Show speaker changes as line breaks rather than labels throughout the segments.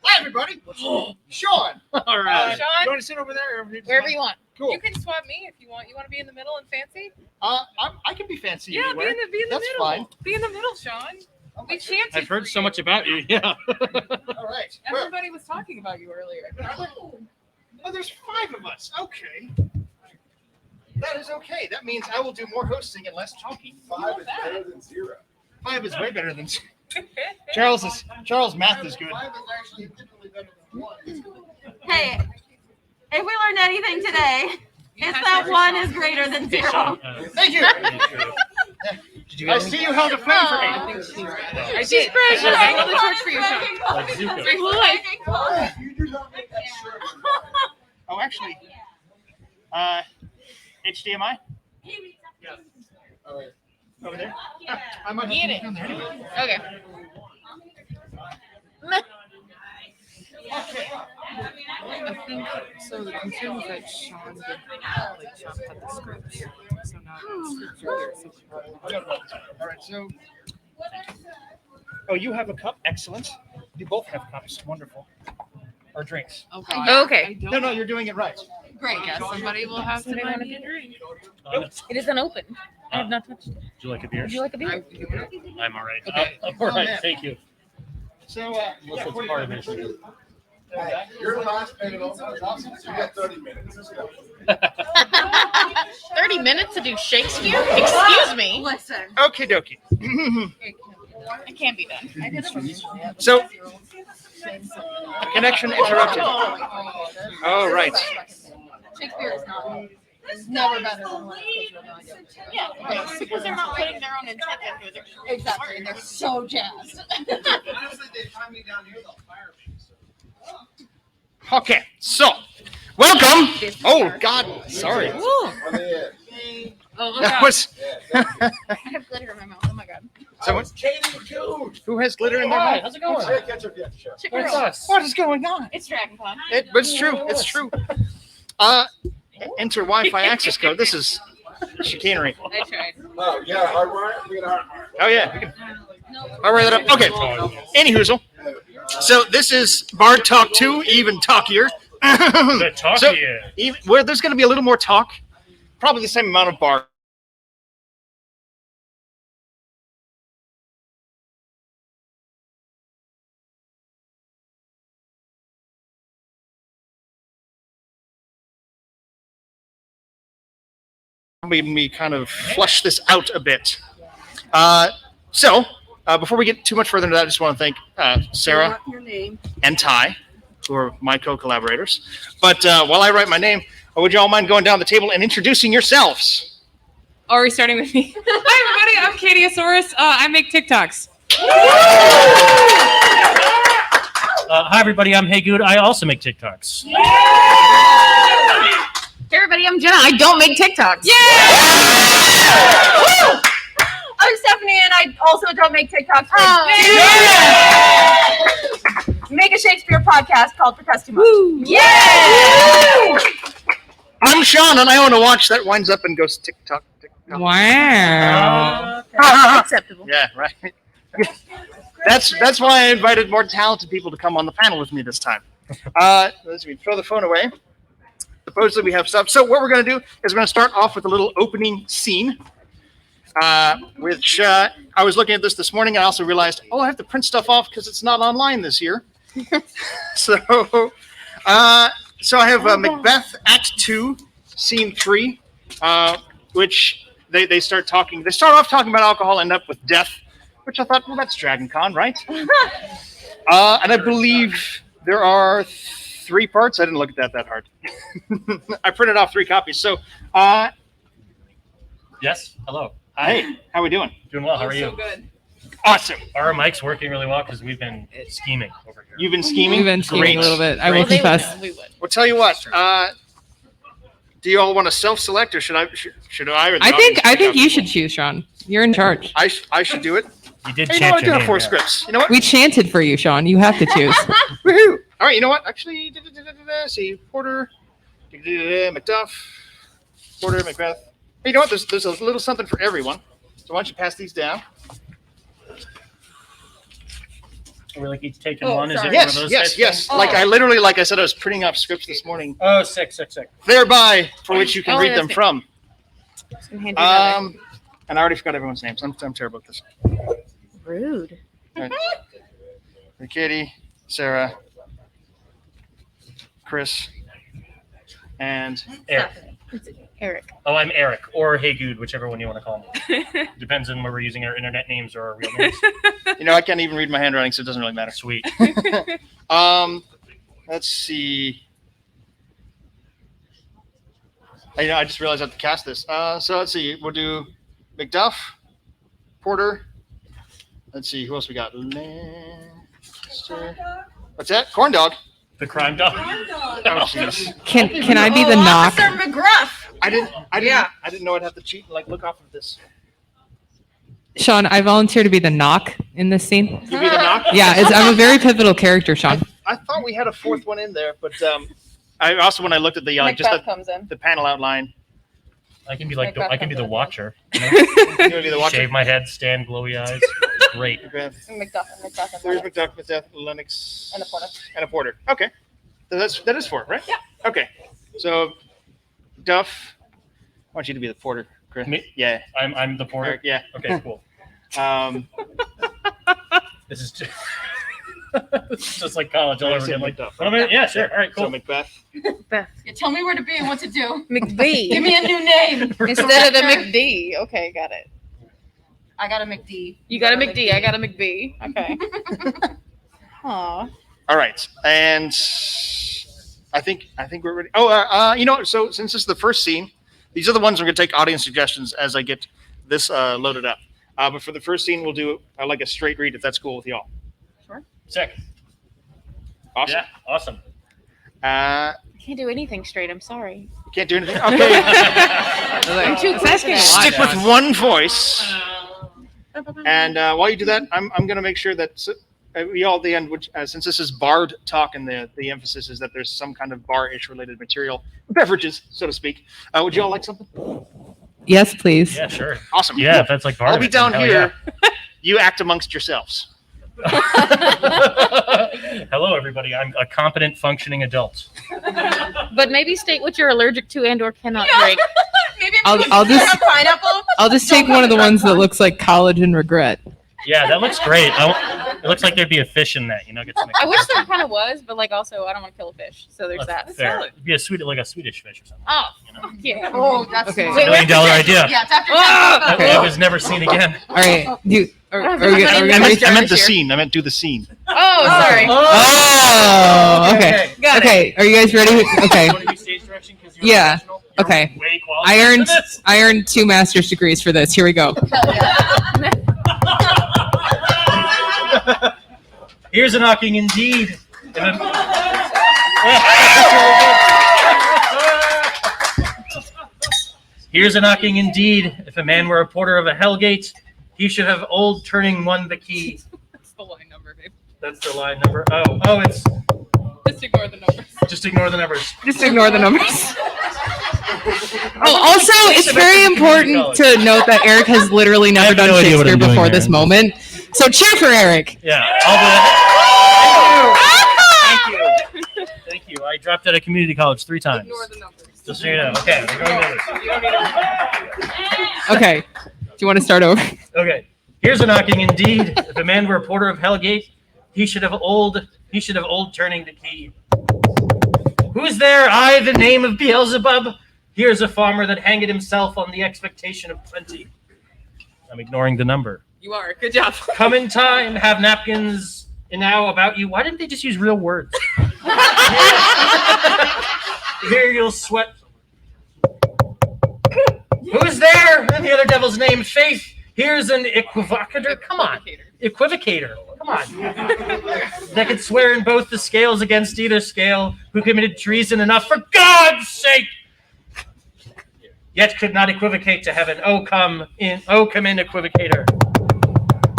Hi, everybody. Sean.
All right.
Sean?
You want to sit over there?
Wherever you want.
Cool.
You can swap me if you want. You want to be in the middle and fancy?
I can be fancy.
Yeah,
anywhere.
be in the
That's
middle.
fine.
Be in the middle, Sean. We chanted.
I've heard
for
so
you.
much about you. Yeah.
All right. Well,
Everybody was talking about you earlier.
oh, there's 5 of us. Okay. That is okay. That means I will do more hosting and less talking.
5 is better than 0.
5 is way better than 0. Charles' math is good.
5 is actually typically better than 1.
Hey, if we learned anything today, it's that 1 is greater than 0.
Thank you. I see you held a flame for me.
I did. I angled the torch for you, Sean.
Like Zuko.
You do not make that shirt.
Oh, actually, HDMI
All right.
over there. I might
Get it.
have to come there.
Okay.
Okay.
I think so. The concern is that Sean did Sean cut the scripts, so now the scripts are here.
All right. So, oh, you have a cup. Excellent. You both have cups. Wonderful. Or drinks.
Oh God.
Okay.
No, you're doing it right.
Great. Yes, somebody will have to buy me a drink.
It is unopened. I have not touched it.
Would you like a beer?
Would you like a beer?
I'm all right.
Okay.
All right. Thank you.
So,
Unless it's part of it.
You're the last panel. Awesome. So you got 30 minutes. Let's go.
30 minutes to do Shakespeare? Excuse me.
Listen.
okie dokie.
It can't be done. I did it.
So, connection interrupted. All right.
Shakespeare is not. It's never better than one.
Yeah, because they're not putting their own intent into it.
Exactly. They're so jazzed.
Okay. So, welcome. Oh God, sorry.
On the edge.
Oh,
That was.
I have glitter in my mouth. Oh my god.
Someone who has glitter in their
Hi,
mouth.
how's it going?
I didn't catch up yet, Chef.
Chicken
What's
roll.
us?
What is going on?
It's DragonCon.
But it's true. It's true. Enter Wi-Fi access code. This is chicanery.
I tried.
Oh, yeah, hardwire. We got hardwire.
Oh yeah. We can hardwire that up. Okay. Anyhoozle. So this is Bard Talk 2, even talkier.
The
So,
Talkier.
where there's going to be a little more talk, probably the same amount of bar. Made me kind of flush this out a bit. So, before we get too much further into that, I just want to thank Sarah
Your name.
and Ty, who are my co-collaborators. But while I write my name, would you all mind going down the table and introducing yourselves?
Are we starting with me? Hi, everybody. I'm Catieosaurus. I make TikToks.
Hi, everybody. I'm HeyGude. I also make TikToks.
Hey everybody, I'm Jenna. I don't make TikToks.
I'm Stephanie, and I also don't make TikToks. Make a Shakespeare podcast called Protestima.
Yeah! I'm Sean, and I own a watch that winds up and goes tick-tock, tick-tock.
Wow.
Acceptable.
Yeah, right. That's why I invited more talented people to come on the panel with me this time. Let's see, throw the phone away. Supposedly we have stuff. So what we're going to do is we're going to start off with a little opening scene, which I was looking at this morning and I also realized, I have to print stuff off because it's not online this year. So I have Macbeth Act 2, Scene 3, which they start off talking about alcohol, end up with death, which I thought, well, that's DragonCon, right? And I believe there are 3 parts. I didn't look at that hard. I printed off 3 copies. So,
Yes. Hello.
hey, how we doing?
Doing well. How are
So
you?
good.
Awesome.
Our mic's working really well because we've been scheming over here.
You've been scheming?
We've been scheming
Great.
a little bit. I
Great.
will confess.
We would.
Well, tell you what. Do you all want to self-select, or should I? Or the
I
audience
think
pick
you
up?
should choose, Sean. You're in charge.
I should do it.
You did
Hey, you know what?
chant
I do
your
have 4
name.
scripts. You know what?
We chanted for you, Sean. You have to choose.
Woohoo! All right. You know what? Actually, see, Porter, Macduff, Porter, Macbeth. Hey, you know what? There's a little something for everyone. So why don't you pass these down?
Are we like each taking
Oh,
one? Is it
sorry.
one of
Yes,
those
yes,
type
yes.
things?
Like I literally, like I said, I was printing off scripts this morning,
Oh, sick.
thereby for which you can
Oh,
read
that's
them
good.
from.
Just gonna hand you another.
And I already forgot everyone's names. I'm terrible at this.
Rude.
Right. Katie, Sarah, Chris, and
Eric.
Eric.
Oh, I'm Eric or HeyGude, whichever one you want to call me. Depends on whether we're using our internet names or our real names.
I can't even read my handwriting, so it doesn't really matter.
Sweet.
Let's see. I just realized I have to cast this. So let's see. We'll do McDuff, Porter. Let's see. Who else we got? Lancaster. What's that? Corn dog.
The crime dog.
Oh, jeez.
Can I be the knock?
Officer McGruff.
I didn't know I'd have to cheat and like look off of this.
Sean, I volunteer to be the knock in this scene.
You be the knock?
Yeah, I'm a very pivotal character, Sean.
I thought we had a fourth one in there, but I also when I looked at the
Macbeth comes in.
the panel outline,
I can be like I can be the watcher.
you would be the watcher.
Shave my head, stand, glowy eyes. Great.
Macbeth.
Macduff.
There's Macduff, Macbeth, Lennox,
And a porter.
And a porter. Okay, so that is four, right?
Yeah.
Okay, so Duff. I want you to be the porter, Chris.
Me?
Yeah.
I'm the porter.
Eric, yeah.
Okay, cool. This is just, this is just like college all over again. Like,
Macduff.
what am I? Yeah, sure. All right,
So
cool.
Macbeth.
Yeah, tell me where to be and what to do.
McD.
Give me a new name.
Instead of the McD. Okay, got it.
I got a McD.
You got a McD. I got a McB. Okay. Aw.
All right, and I think we're ready. Oh, so since this is the first scene, these are the ones I'm going to take audience suggestions as I get this loaded up. But for the first scene, we'll do like a straight read if that's cool with y'all.
Sick.
Awesome.
Yeah, awesome.
I can't do anything straight. I'm sorry.
You can't do anything. Okay.
I'm too quick today.
Stick with one voice. And while you do that, I'm going to make sure that we all at the end, which since this is barred talk, and the emphasis is that there's some kind of bar-ish related material, beverages, so to speak. Would you all like something?
Yes, please.
Yeah, sure.
Awesome.
Yeah, if that's like part
I'll
of
be
it, then
down
hell
here. You act amongst yourselves.
yeah. Hello, everybody. I'm a competent, functioning adult.
But maybe state what you're allergic to and/or cannot drink.
Maybe
I'll just
pineapple.
I'll just take one of the ones that looks like college and regret.
Yeah, that looks great. It looks like there'd be a fish in that. Get some.
I wish there kind of was, but like also I don't want to kill a fish, so there's that.
Fair. It'd be a Swedish fish or something.
Oh,
You know?
fuck yeah.
Oh, that's
Okay.
Wait,
$1 million idea.
Yeah, it's after
Ah!
Okay.
It was never seen again.
All right, are we
I
gonna read?
I meant the
Here.
scene. I meant do the scene.
Oh, sorry.
Oh, okay.
Got it.
Okay, are you guys ready? Okay.
Want to do stage direction? 'Cause you're
Yeah.
professional? You're
Okay.
way qualified
I earned
for this.
I earned 2 master's degrees for this. Here we go.
Here's a knocking indeed. Here's a knocking indeed. If a man were a porter of a hell gate, he should have old turning one the key.
That's the line number, babe.
That's the line number. Oh, it's
Just ignore the numbers.
just ignore the numbers.
Just ignore the numbers. Oh, also, it's very important to note that Eric has literally never
have no
done
idea what
Shakespeare
I'm doing
before
here.
this moment. So cheer for Eric.
Yeah, I'll do it. Thank you. Thank you. I dropped out of community college 3 times.
Ignore the numbers.
Just so you know. Okay, ignore the numbers.
Okay. Do you want to start over?
Okay. Here's a knocking indeed. If a man were a porter of Hellgate, he should have old turning the key. Who's there? I, the name of Beelzebub. Here's a farmer that hanged himself on the expectation of plenty. I'm ignoring the number.
You are. Good job.
Come in time, have napkins now about you. Why didn't they just use real words? Here you'll sweat. Who's there? And the other devil's name, Faith. Here's an equivocator. Come on. Equivocator. Come on. That could swear in both the scales against either scale, who committed treason enough for God's sake. Yet could not equivocate to heaven. Oh, come in, equivocator.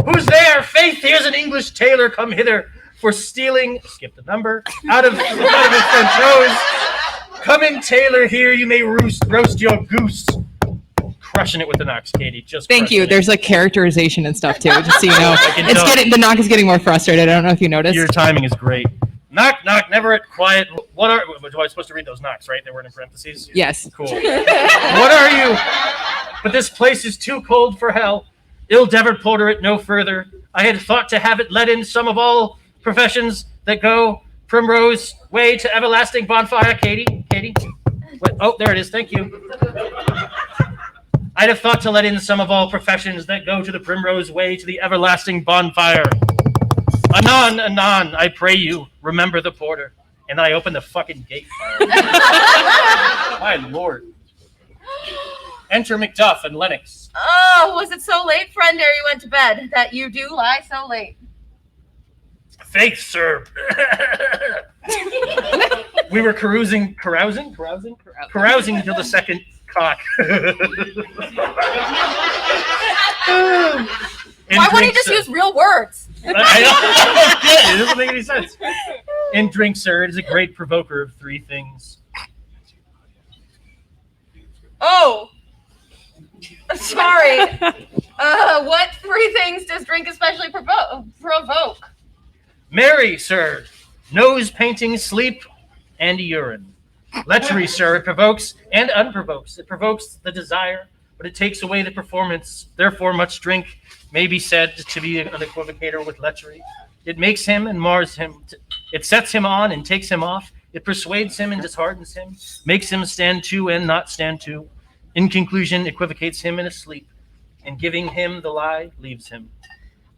Who's there? Faith, here's an English tailor come hither for stealing, skip the number, out of his French rose. Come in, tailor, here you may roast your goose. crushing it with the knocks, Katie. Just
Thank you.
crushing it.
There's like characterization and stuff too, just so you know.
I can tell.
The knock is getting more frustrated. I don't know if you noticed.
Your timing is great. Knock, knock, never at quiet. What are? Was I supposed to read those knocks, right? They weren't in parentheses?
Yes.
Cool. What are you? But this place is too cold for hell. Ill-devered porter it no further. I had thought to have it let in some of all professions that go primrose way to everlasting bonfire. Katie? What? Oh, there it is. Thank you. I'd have thought to let in some of all professions that go to the primrose way to the everlasting bonfire. Anon, anon, I pray you, remember the porter. And I open the fucking gate. My lord. Enter Macduff and Lennox.
Oh, was it so late, friend, ere you went to bed, that you do lie so late?
Faith, sir. We were carousing until the second cock.
Why wouldn't you just use real words?
It doesn't make any sense. In drink, sir, it is a great provoker of three things.
Oh, sorry. What three things does drink especially provoke?
Mary, sir, nose, painting, sleep, and urine. Lechery, sir, it provokes and unprovokes. It provokes the desire, but it takes away the performance. Therefore, much drink may be said to be an equivocator with lechery. It makes him and mars him. It sets him on and takes him off. It persuades him and disheartens him, makes him stand to and not stand to. In conclusion, equivocates him in a sleep, and giving him the lie, leaves him.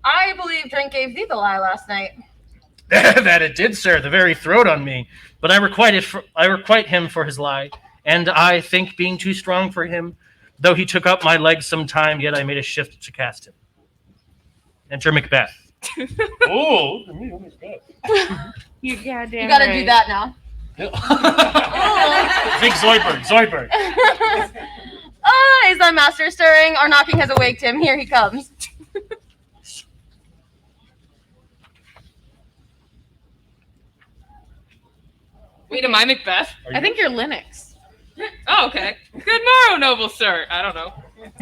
I believe drink gave thee the lie last night.
That it did, sir, the very throat on me. But I requite him for his lie, and I think being too strong for him, though he took up my legs some time, yet I made a shift to cast him. Enter Macbeth. Oh, Macbeth.
You goddamn
You gotta
right.
do that now.
Think Zoidberg.
Is thy master stirring? Our knocking has awaked him. Here he comes.
Wait, am I Macbeth?
I think you're Linux.
Oh, okay. Good morrow, noble sir. I don't know.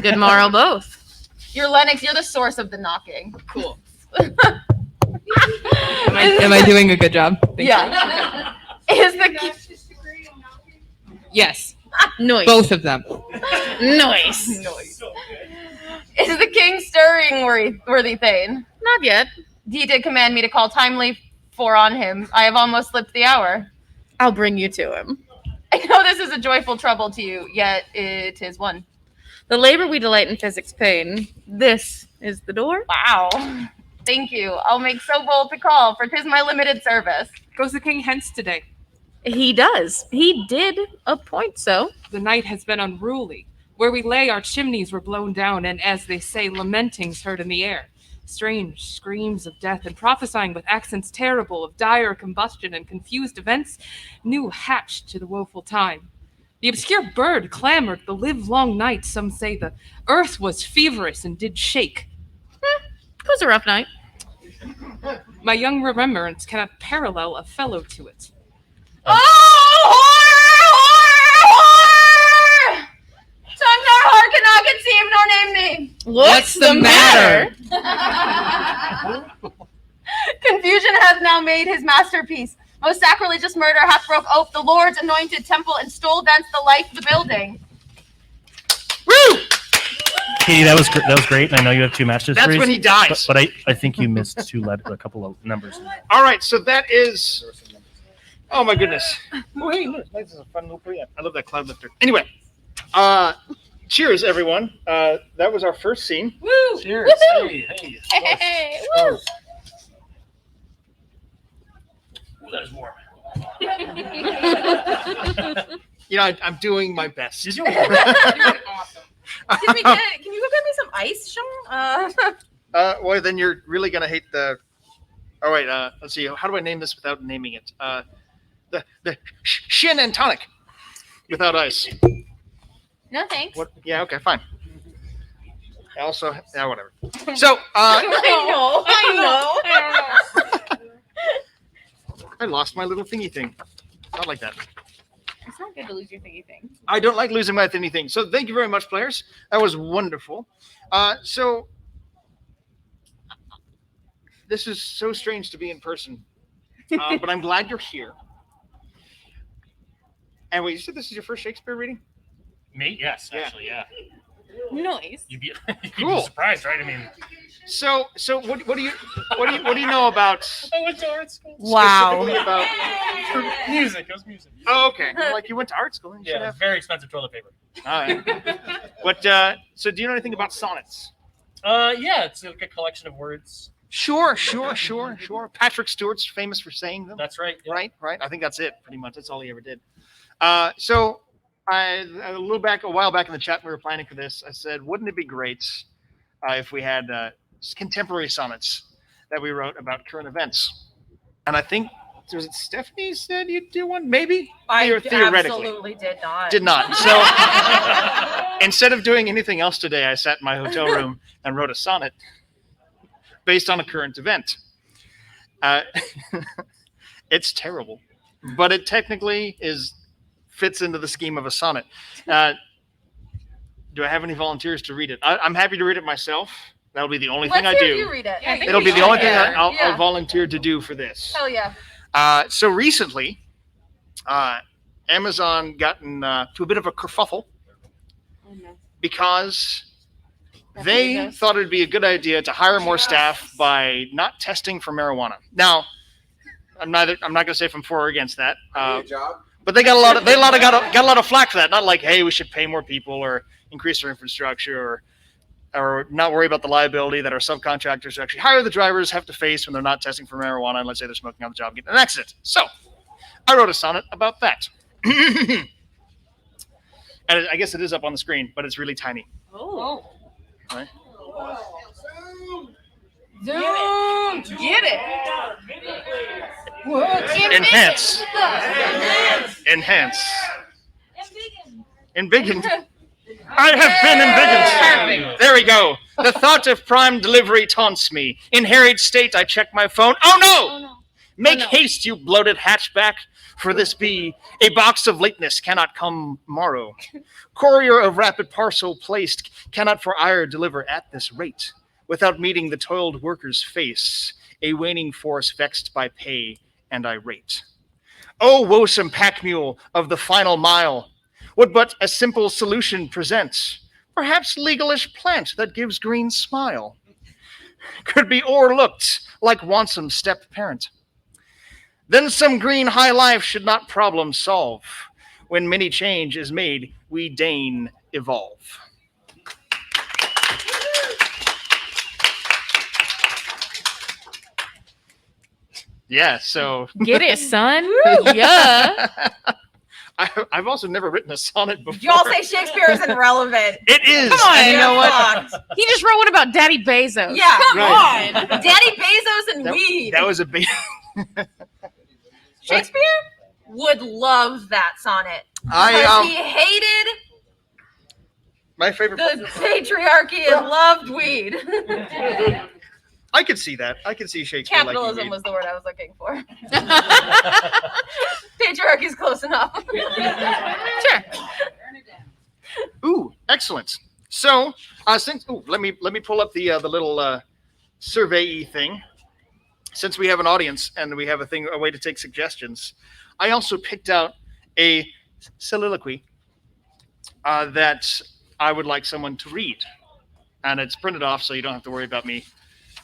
Good morrow, both.
You're Lennox. You're the source of the knocking.
Cool.
Am I doing a good job? Thank you.
Yeah. Is the
Yes.
Noise.
Both of them.
Noise.
is the king stirring, worthy Thane?
Not yet.
He did command me to call timely for on him. I have almost slipped the hour.
I'll bring you to him.
I know this is a joyful trouble to you, yet it is one.
The labor we delight in physics pain. This is the door.
Wow. Thank you. I'll make so bold to call, for 'tis my limited service.
Goes the king hence today?
He does. He did appoint so.
The night has been unruly. Where we lay, our chimneys were blown down, and as they say, lamentings heard in the air. Strange screams of death and prophesying with accents terrible of dire combustion and confused events, new hatched to the woeful time. The obscure bird clamored the livelong night. Some say the earth was feverous and did shake.
It was a rough night.
My young remembrance cannot parallel a fellow to it.
Oh, horror! Tongue nor heart cannot conceive nor name thee.
What's the matter?
Confusion hath now made his masterpiece. Most sacrilegious murder hath broke ope the Lord's anointed temple and stole thence the life of the building.
Woo! Katie, that was great, and I know you have 2 master's
That's
degrees.
when he dies.
But I think you missed a couple of numbers.
All right, so that is. Oh my goodness. Oh hey, look, this is a fun little preamp. I love that cloud lifter. Anyway, cheers everyone. That was our first scene.
Woo!
Cheers.
Woohoo!
Hey.
Hey, woo!
Ooh, that is warm.
You know, I'm doing my best.
You're doing
Awesome.
Can you go get me some ice, Sean?
Well, then you're really gonna hate the. Oh wait, let's see. How do I name this without naming it? The Shin and tonic without ice.
No thanks.
What? Yeah. Okay. Fine. Also, yeah, whatever. So,
I know.
I lost my little thingy thing. Not like that.
It's not good to lose your thingy thing.
I don't like losing my anything. So thank you very much, players. That was wonderful. So this is so strange to be in person, but I'm glad you're here. And wait, you said this is your first Shakespeare reading?
Me? Yes,
Yeah.
actually, yeah.
Nice.
You'd be
Cool.
surprised, right? I mean,
So what do you know about
I went to art school.
Wow.
specifically about?
Music. It was music.
Oh, okay. Like you went to art school. And you should
Yeah,
have.
very expensive toilet paper.
All right. What? So do you know anything about sonnets?
Yeah, it's like a collection of words.
Sure. Patrick Stewart's famous for saying them.
That's right. Yeah.
Right. I think that's it. Pretty much. That's all he ever did. So a while back in the chat, we were planning for this. I said, wouldn't it be great if we had contemporary sonnets that we wrote about current events? And I think, was it Stephanie said you'd do one? Maybe? Theoretically.
absolutely did not.
Did not. So instead of doing anything else today, I sat in my hotel room and wrote a sonnet based on a current event. It's terrible, but it technically fits into the scheme of a sonnet. Do I have any volunteers to read it? I'm happy to read it myself. That'll be the only thing I
Let's hear
do.
you read it.
It'll be the only thing
Yeah.
I'll volunteer to do for this.
Hell yeah.
So recently, Amazon gotten to a bit of a kerfuffle because they thought it'd be a good idea to hire more staff by not testing for marijuana. Now, I'm not going to say if I'm for or against that.
Job.
But they got a lot of flack for that. Not like, hey, we should pay more people or increase our infrastructure or not worry about the liability that our subcontractors who actually hire the drivers have to face when they're not testing for marijuana and let's say they're smoking on the job and get in an accident. So I wrote a sonnet about that. And I guess it is up on the screen, but it's really tiny.
Oh.
Right?
Zoom. Get it.
Enhance. Embiggen. I have been embiggened. There we go. The thought of prime delivery taunts me. In harried state, I check my phone. Oh no! Make haste, you bloated hatchback, for this be a box of lateness cannot come morrow. Courier of rapid parcel placed cannot for ire deliver at this rate. Without meeting the toiled worker's face, a waning force vexed by pay and irate. O woesome pack mule of the final mile, would but a simple solution present, perhaps legalish plant that gives green smile, could be o'erlooked like wansom step-parent. Then some green high life should not problem solve. When many change is made, we deign evolve. Yeah, so
Get it, son. Yeah.
I've also never written a sonnet before.
Y'all say Shakespeare isn't relevant.
It is.
Come on,
And you know what?
He just wrote one about Daddy Bezos.
Yeah, come
Right.
on. Daddy Bezos and weed.
That was a big.
Shakespeare would love that sonnet.
I
Because he hated
my favorite.
the patriarchy and loved weed.
I could see that. I could see Shakespeare
Capitalism
liking
was the word I was looking for. Patriarchy's close enough.
Sure.
Ooh, excellent. So, let me pull up the little survey-y thing. Since we have an audience and we have a way to take suggestions, I also picked out a soliloquy that I would like someone to read, and it's printed off, so you don't have to worry about me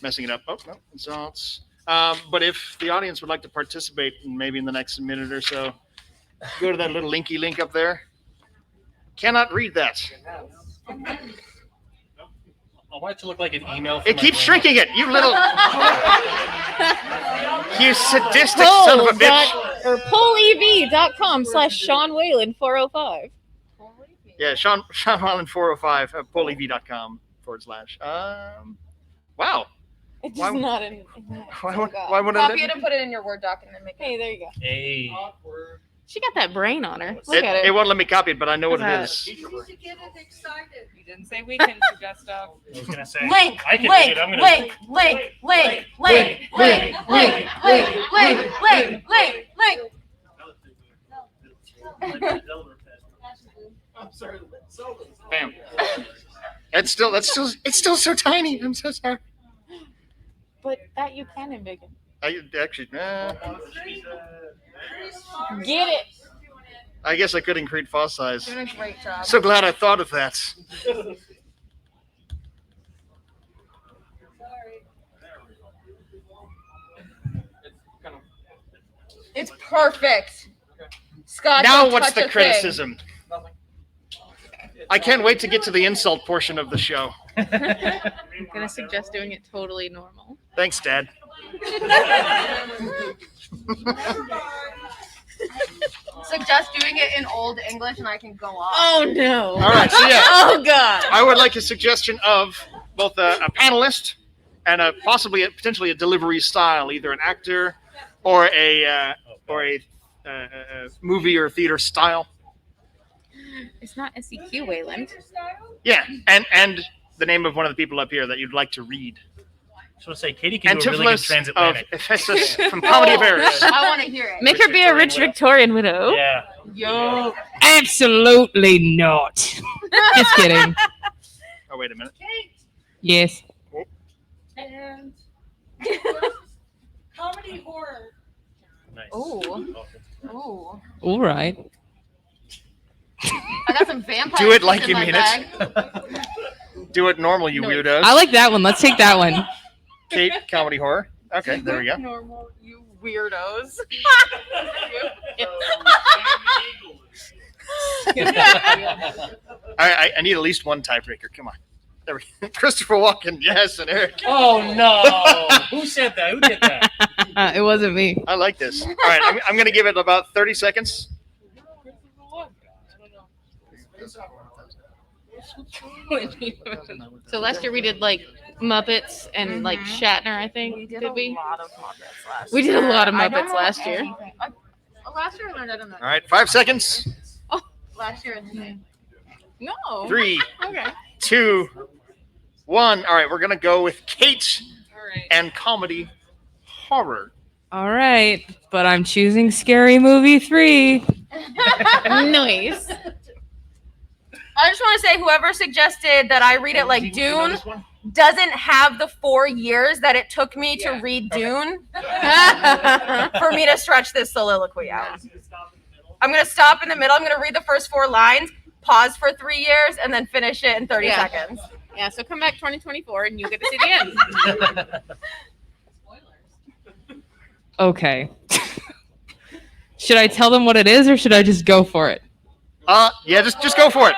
messing it up. Oh no, results. But if the audience would like to participate, maybe in the next minute or so, go to that little linky link up there. Cannot read that.
I want it to look like an email.
It keeps shrinking it. You little, you sadistic son of a bitch.
Or pollev.com/Sean Weiland 405.
Yeah, Sean Weiland 405 at polev.com /. Wow.
It's
Why-
just not in.
Why would I?
Copy it and put it in your Word doc and then make it.
Hey, there you go.
Hey.
She got that brain on her. Look at
It
it.
won't let me copy it, but I know what it
What's
is.
You didn't say we can suggest stuff.
I was gonna say.
Link,
I can
link,
read it. I'm gonna.
link, link, link, link, link, link, link, link, link, link, link.
Bam. It's still so tiny. I'm so sorry.
But that you can embiggen.
I actually,
Get it.
I guess I could increase font size.
Doing a great job.
So glad I thought of that.
It's perfect. Scott,
Now
don't
what's
touch
the
a
criticism? I can't wait to get to the insult portion of the show.
I'm gonna suggest doing it totally normal.
Thanks, Dad.
Suggest doing it in Old English, and I can go off.
Oh no.
All right, so yeah.
Oh god.
I would like a suggestion of both a panelist and potentially a delivery style, either an actor or a movie or theater style.
It's not SEQ, Weiland.
Yeah, and the name of one of the people up here that you'd like to read.
I was going to say, Katie can do a really good
Antipholus of
transatlantic.
Ephesus from Comedy of Errors.
I want to hear it.
Make her be a rich Victorian widow.
Yeah.
Yo.
Absolutely not. Just kidding.
Oh, wait a minute.
Yes.
And comedy horror.
Nice.
Ooh. Ooh.
All right.
I got some vampire.
Do it like
in
you
my
mean
bag.
it. Do it normal, you weirdos.
I like that one. Let's take that one.
Kate, comedy horror. Okay, there we go.
Normal, you weirdos.
I need at least one tiebreaker. Come on. There we go. Christopher Walken, yes, and Eric.
Oh, no. Who said that? Who did that?
It wasn't me.
I like this. All right, I'm going to give it about 30 seconds.
So last year we did like Muppets and like Shatner, I think.
We did
Did
a
we?
lot of Muppets last
We did
year.
a lot of
I don't
Muppets
know
last year.
anything. Last year I learned I don't know.
All right, 5 seconds.
Last year.
No.
3,
Okay.
2, 1. All right, we're going to go with Kate
All right.
and comedy horror.
All right. But I'm choosing Scary Movie 3.
Nice.
I just want to say, whoever suggested that I read it like Dune doesn't have the 4 years that it took me to read Dune for me to stretch this soliloquy out. I'm going to stop in the middle. I'm going to read the first 4 lines, pause for 3 years, and then finish it in 30 seconds.
Yeah, so come back 2024 and you get to see the end.
Okay. Should I tell them what it is or should I just go for it?
Yeah, just go for it.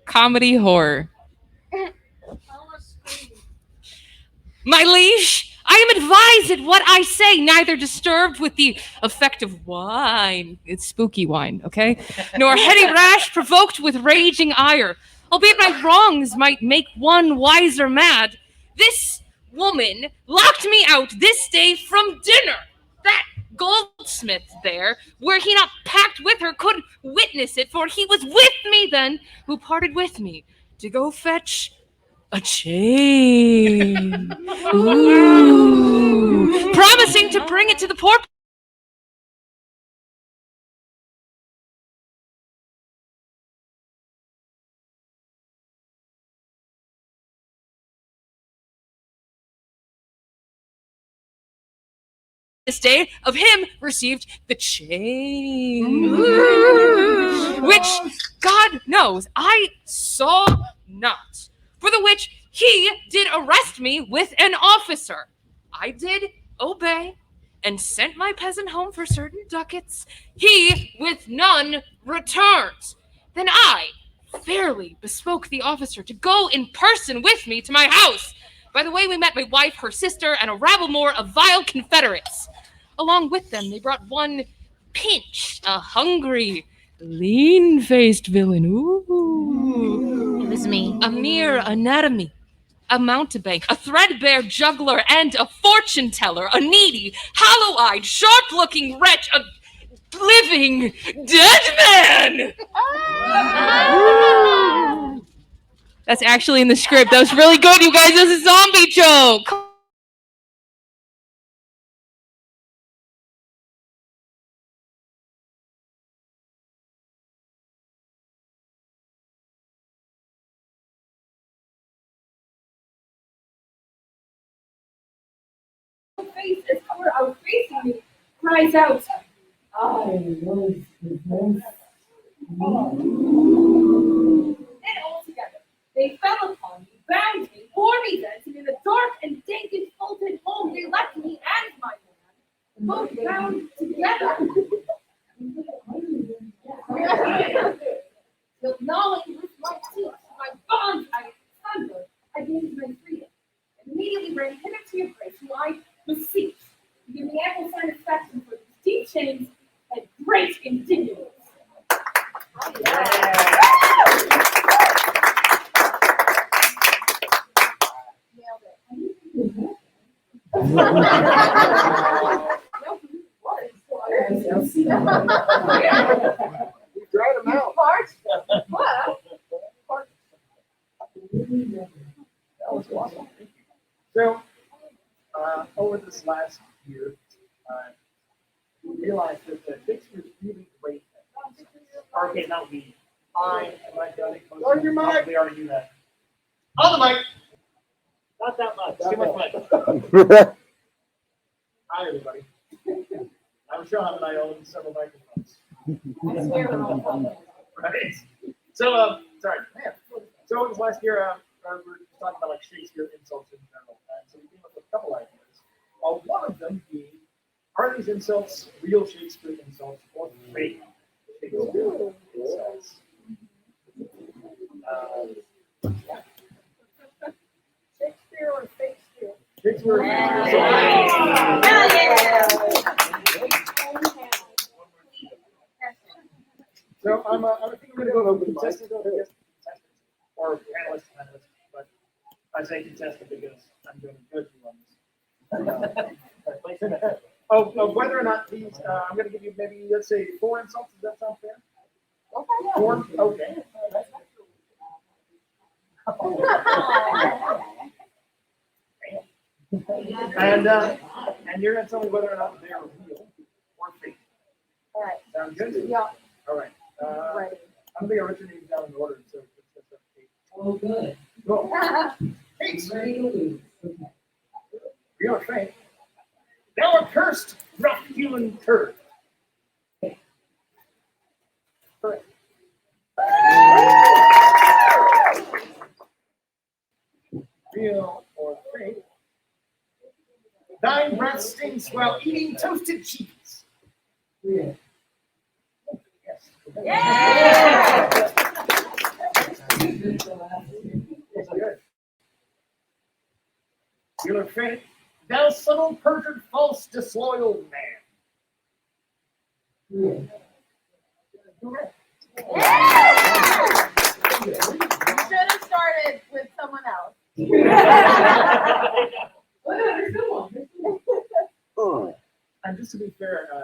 Comedy horror. My liege, I am advised that what I say neither disturbed with the effect of wine, it's spooky wine, okay? Nor heady rash provoked with raging ire, albeit my wrongs might make one wiser mad. This woman locked me out this day from dinner. That goldsmith there, were he not packed with her, could witness it, for he was with me then, who parted with me to go fetch a chain. Ooh. Promising to bring it to the poor. This day of him received the chain, which God knows I saw not, for the which he did arrest me with an officer. I did obey and sent my peasant home for certain ducats. He with none returns. Then I fairly bespoke the officer to go in person with me to my house. By the way, we met my wife, her sister, and a rabble more of vile confederates. Along with them, they brought one Pinch, a hungry, lean-faced villain. Ooh.
It was me.
A mere anatomy, a mountebank, a threadbare juggler, and a fortune teller, a needy, hollow-eyed, sharp-looking wretch, a living dead man. That's actually in the script. That was really good, you guys. This is a zombie joke.
face as far out facing me, cries out, I was the most. Then all together, they fell upon me, bound me, bore me thence, and in the dark and dank and folded home they left me and my man, both bound together. Till gnawing with my teeth, my bonds I sundered, I gained my freedom. Immediately ran hither to your grace, who I beseech to give me ample satisfaction for these deep chains and great indignities.
You dried them out. That was awesome. So, over this last year, we realized that Shakespeare's really great at nonsense.
Okay, not me.
Am I done?
On your mic.
Probably already knew that.
On the mic.
Not that much.
Too much mic.
Hi, everybody. I'm Sean, and I own several microphones. Right. So, sorry. Man. So, this last year, we were talking about like Shakespeare insults in general, and so we came up with a couple ideas. One of them being, are these insults real Shakespeare insults or fake Shakespeare insults?
Shakespeare or Shakespeare?
Shakespeare. So I think we're going to go over contestants or panelists, but I say contestant because I'm going to judge you on this. Of whether or not these, I'm going to give you maybe, let's say, 4 insults. Does that sound fair? Okay. 4? Okay. And you're going to tell me whether or not they're real or fake.
All right.
Sound good?
Yeah.
All right.
Right.
I'm going to write your names down in order. So
Oh, good.
go. Kate. Real or fake? Thou accursed, rough human turd. Correct. Real or fake? Thy breath stinks while eating toasted cheese.
Real.
Yes.
Yeah.
Yes, good. Real or fake? Thou subtle, perjured, false, disloyal man.
Real.
Correct.
Yeah. You should have started with someone else.
And just to be fair, I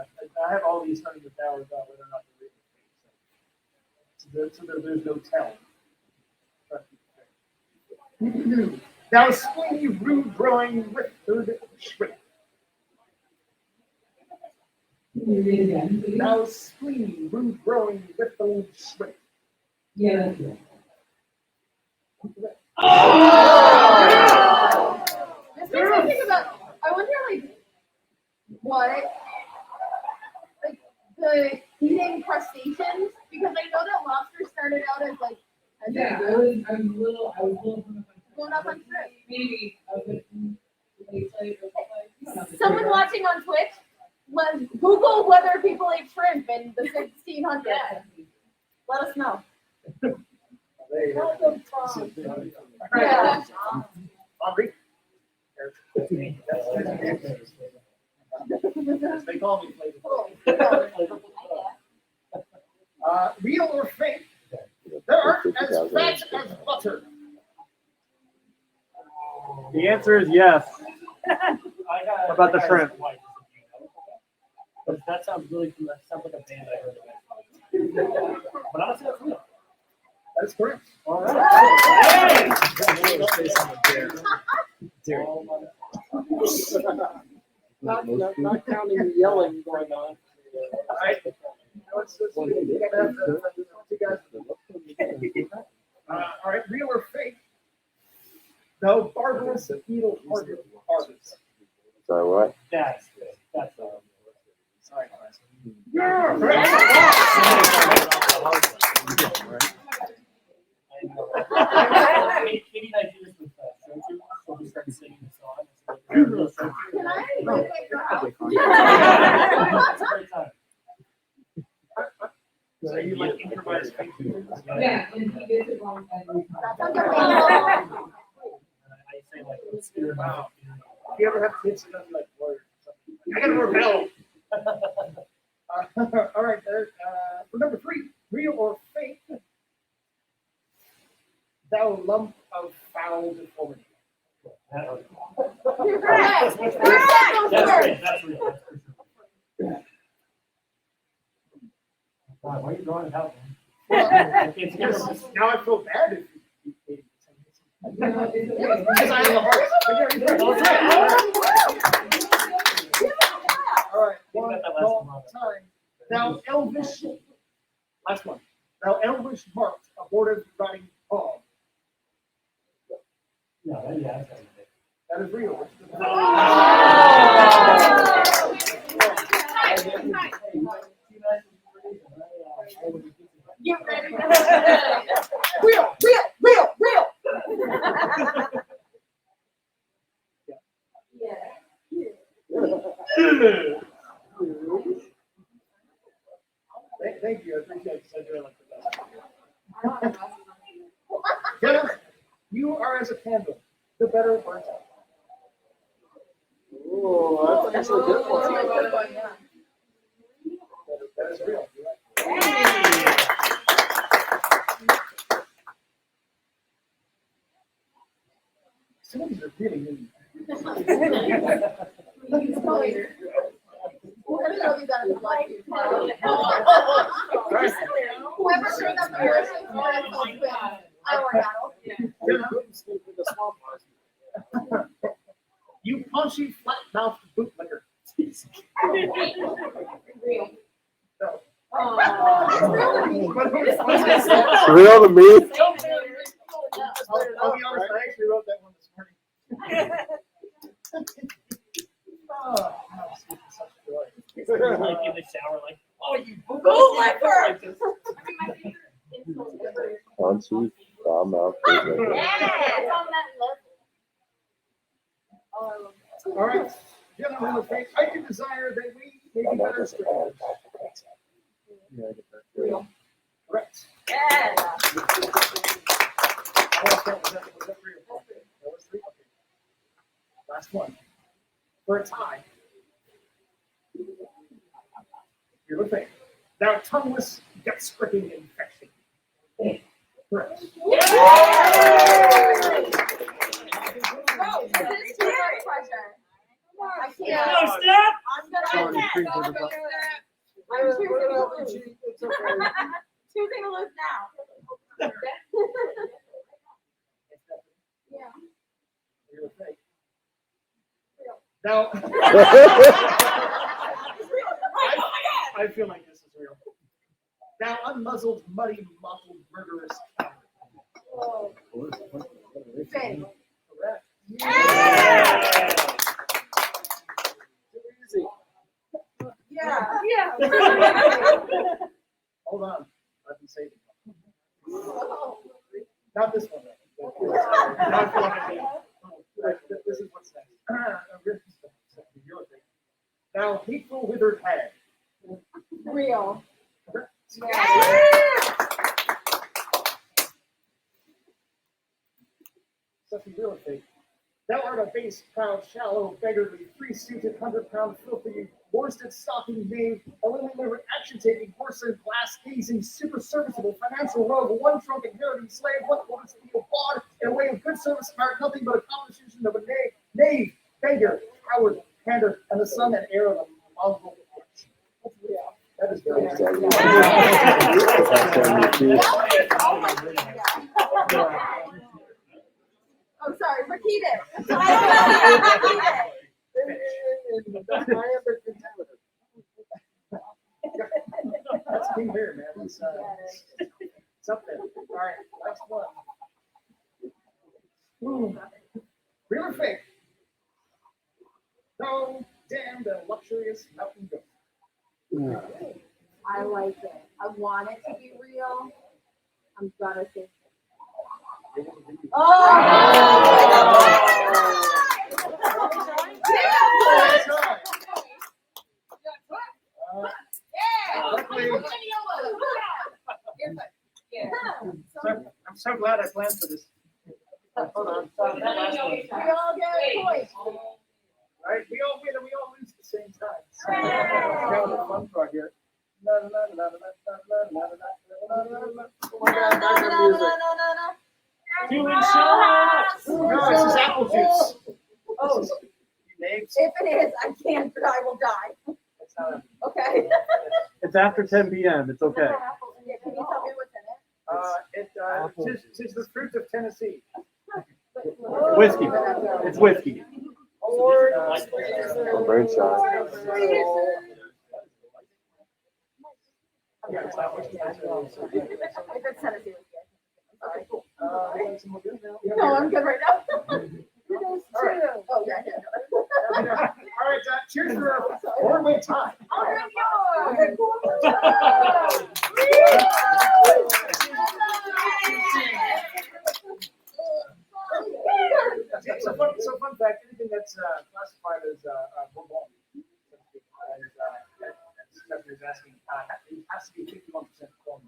have all these hundreds of hours about whether or not they're real. So there's no telling. Thou splingy, rude, growing, withered shrimp.
Can you read it again, please?
Thou splingy, rude, growing, withered shrimp.
Yeah, that's real.
This makes me think about, I wonder, like, what, like, the eating crustaceans, because I know that lobster started out as, like, as
Yeah,
a
I was a little
going up on shrimp.
maybe I was like,
Someone watching on Twitch, Google whether people ate shrimp in the 1600s. Let us know.
There you go.
Yeah.
Aubrey? They call me Flavor. Real or fake? Thou art as fat as butter.
The answer is yes. About the shrimp.
That sounds really cool. That sounds like a band I heard about. But honestly, that's real.
That's correct.
All right.
Not counting the yelling going on.
All right. All right, real or fake? Though barbarous, beetle harvest.
Sorry, what?
That's good. That's all. Sorry, class.
Yeah.
Katie and I do this with Shochu, so we start singing the song.
Can I live at your house?
It's a great time. So you like improvise?
Yeah, and he gets it wrong every time.
I say like, let's do it now.
If you ever have kids who doesn't like words, I gotta rebel. All right, there. For number 3, real or fake? Thou lump of foul deformity.
You're correct.
That's real. That's real. Wow, why are you drawing it out, man?
Well, now I feel bad if you
No, it's okay.
because I have a heart. All right, one more time. Thou elvish, last one. Thou elvish marked abortive writing poem.
Yeah.
That is real.
Get ready. Real.
Thank you. I appreciate it. I do like the best. Jenna, you are as a candle, the better it burns out.
Oh, that's actually a good one.
That is real. Some of these are really mean.
Whoever showed up first, I work out.
You punchy, flat-mouthed bootlegger.
Real.
No.
It's real to me.
I'll be honest, I actually wrote that one this morning. Oh, such joy.
Like in the shower, like, oh, you
Bootlegger.
Punchy, foul mouth.
All right, gentlemen of faith, I can desire that we may be better strangers. Correct. Was that 3 or 4? That was 3? Okay. Last one. For a tie. Here we go. Now, tongueless, gut-stripping infection. Correct.
No, Steph!
I'm choosing to lose now. Yeah.
You're fake. Now, I feel like this is real. Now, unmuzzled, muddy, mottled, murderous coward.
Oh. Fake.
Correct.
Yeah.
Hold on. Let me say it. Not this one. This is what's next. Now, hateful, withered hag.
Real.
Such real estate. Thou art a base, proud, shallow, beggarly, three-suited, 100-pound, filthy, worsted, stocking knave, a lily-livered, action-taking, porcelain, glass-gazing, super serviceable, financial rogue, one-trunk inheriting slave, one quarter steel bawd, in a way of good service heart, nothing but a composition of a knave, beggar, coward, pander, and the son and heir of a mongrel. That is very
Oh, sorry. Repeat it.
That's King Bear, man. It's up there. All right, last one. Real or fake? Thou
Oh, damn the luxurious mountain goat.
I like it. I want it to be real. I'm gonna say.
I'm so glad I planned for this. Hold on.
We all get a point.
Right? We all win and we all lose at the same time. Let's go with the fun part here. Oh my God, background music. Doing shots. No, this is apple juice. Oh, names.
If it is, I can't, but I will die. Okay.
It's after 10 p.m. It's okay.
Can you tell me what's in it?
It's the fruit of Tennessee.
Whiskey. It's whiskey.
Brain shot.
If it's Tennessee, okay, cool. No, I'm good right now. You guys too. Oh, yeah,
All right, cheers for our four-way tie. So fun fact, anything that's classified as Bourbon, as Stephanie is asking, it has to be 51% corn.